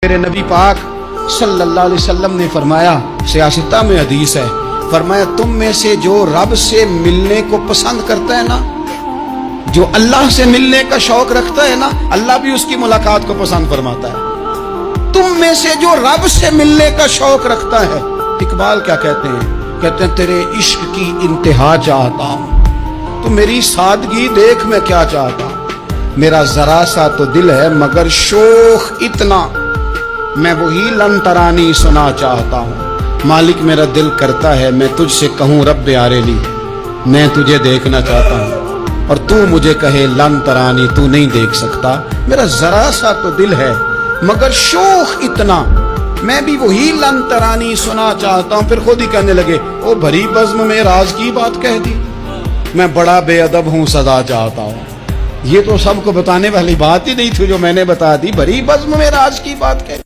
میرے نبی پاک صلی اللہ علیہ وسلم نے فرمایا، سیاستہ میں حدیث ہے، فرمایا تم میں سے جو رب سے ملنے کو پسند کرتا ہے نا، جو اللہ سے ملنے کا شوق رکھتا ہے نا، اللہ بھی اس کی ملاقات کو پسند فرماتا ہے۔ تم میں سے جو رب سے ملنے کا شوق رکھتا ہے، اقبال کیا کہتے ہیں تیرے عشق کی انتہا چاہتا ہوں، تو میری سادگی دیکھ میں کیا چاہتا ہوں، میرا ذرا سا تو دل ہے مگر شوق اتنا، میں وہی لن ترانی سنا چاہتا ہوں، مالک میرا دل کرتا ہے میں تجھ سے کہوں رب آریلی، میں تجھے دیکھنا چاہتا ہوں اور تو مجھے کہے لن ترانی، تو نہیں دیکھ سکتا، میرا ذرا سا تو دل ہے مگر شوق اتنا، میں بھی وہی لن ترانی سنا چاہتا ہوں۔ پھر خود ہی کہنے لگے او بھری بزم میں راز کی بات کہہ دی، میں بڑا بے ادب ہوں سزا چاہتا ہوں۔ یہ تو سب کو بتانے والی بات ہی نہیں تھی جو میں نے بتا دی، بھری بزم میں راز کی بات کہہ دی۔